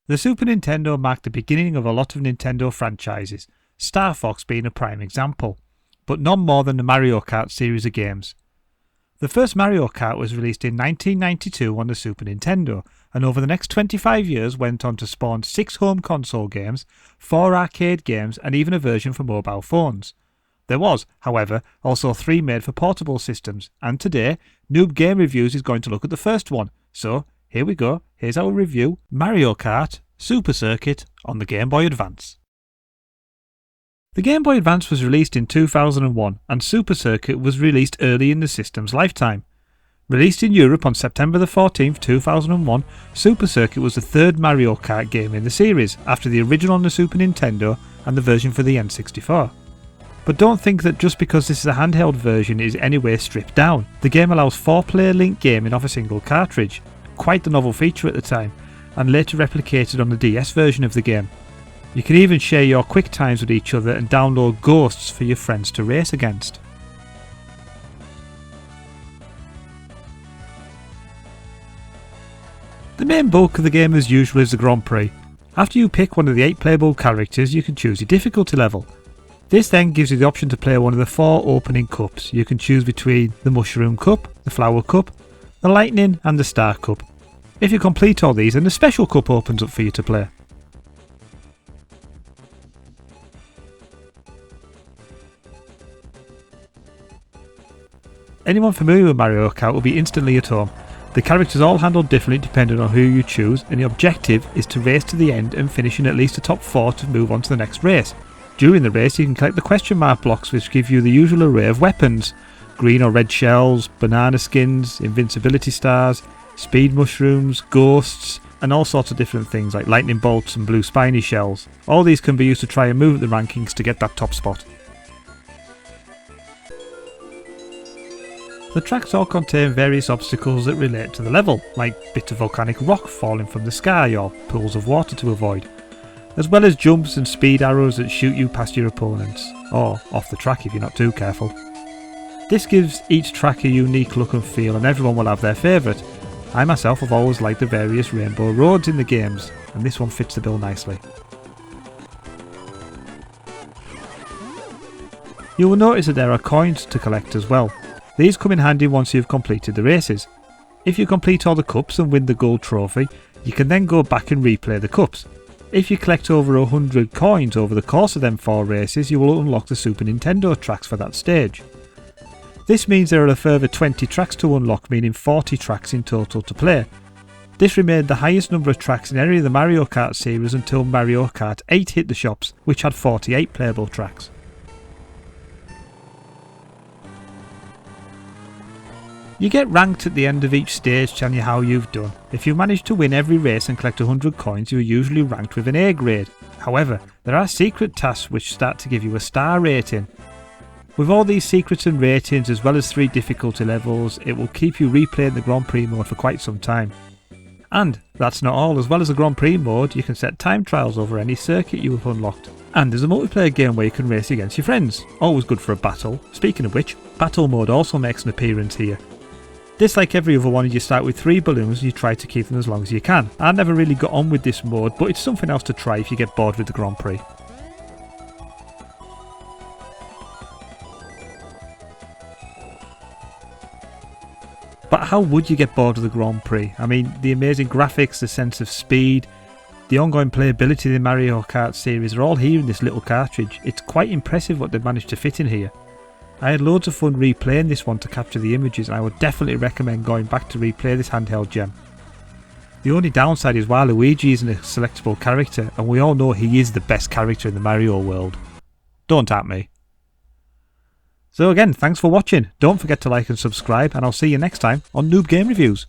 The Super Nintendo marked the beginning of a lot of Nintendo franchises, Star Fox being a prime example, but none more than the Mario Kart series of games. The first Mario Kart was released in 1992 on the Super Nintendo, and over the next 25 years went on to spawn 6 home console games, 4 arcade games, and even a version for mobile phones. There was, however, also 3 made for portable systems, and today, Noob Game Reviews is going to look at the first one. So, here we go, here's our review, Mario Kart Super Circuit on the Game Boy Advance. The Game Boy Advance was released in 2001 and Super Circuit was released early in the system's lifetime. Released in Europe on September 14, 2001, Super Circuit was the third Mario Kart game in the series, after the original on the Super Nintendo and the version for the N64. But don't think that just because this is a handheld version it is anyway stripped down. The game allows 4-player link gaming off a single cartridge, quite the novel feature at the time, and later replicated on the DS version of the game. You can even share your quick times with each other and download ghosts for your friends to race against. The main bulk of the game as usual is the Grand Prix. After you pick one of the 8 playable characters you can choose your difficulty level. This then gives you the option to play one of the 4 opening cups. You can choose between the Mushroom Cup, the Flower Cup, the Lightning and the Star Cup. If you complete all these then the Special Cup opens up for you to play. Anyone familiar with Mario Kart will be instantly at home. The characters all handled differently depending on who you choose, and the objective is to race to the end and finish in at least the top 4 to move on to the next race. During the race you can collect the question mark blocks which give you the usual array of weapons: green or red shells, banana skins, invincibility stars, speed mushrooms, ghosts, and all sorts of different things like lightning bolts and blue spiny shells. All these can be used to try and move up the rankings to get that top spot. The tracks all contain various obstacles that relate to the level, like bits of volcanic rock falling from the sky or pools of water to avoid, as well as jumps and speed arrows that shoot you past your opponents, or off the track if you're not too careful. This gives each track a unique look and feel, and everyone will have their favourite. I myself have always liked the various rainbow roads in the games, and this one fits the bill nicely. You will notice that there are coins to collect as well. These come in handy once you've completed the races. If you complete all the cups and win the gold trophy, you can then go back and replay the cups. If you collect over 100 coins over the course of them 4 races, you will unlock the Super Nintendo tracks for that stage. This means there are a further 20 tracks to unlock, meaning 40 tracks in total to play. This remained the highest number of tracks in any of the Mario Kart series until Mario Kart 8 hit the shops, which had 48 playable tracks. You get ranked at the end of each stage telling you how you've done. If you manage to win every race and collect 100 coins, you are usually ranked with an A grade. However, there are secret tasks which start to give you a star rating. With all these secrets and ratings as well as 3 difficulty levels, it will keep you replaying the Grand Prix mode for quite some time. And that's not all, as well as the Grand Prix mode you can set time trials over any circuit you have unlocked. And there's a multiplayer game where you can race against your friends, always good for a battle. Speaking of which, battle mode also makes an appearance here. This, like every other one, you start with 3 balloons and you try to keep them as long as you can. I never really got on with this mode, but it's something else to try if you get bored with the Grand Prix. But how would you get bored of the Grand Prix? I mean, the amazing graphics, the sense of speed, the ongoing playability of the Mario Kart series are all here in this little cartridge. It's quite impressive what they've managed to fit in here. I had loads of fun replaying this one to capture the images, and I would definitely recommend going back to replay this handheld gem. The only downside is Waluigi isn't a selectable character, and we all know he is the best character in the Mario world. Don't at me. So again, thanks for watching. Don't forget to like and subscribe, and I'll see you next time on Noob Game Reviews.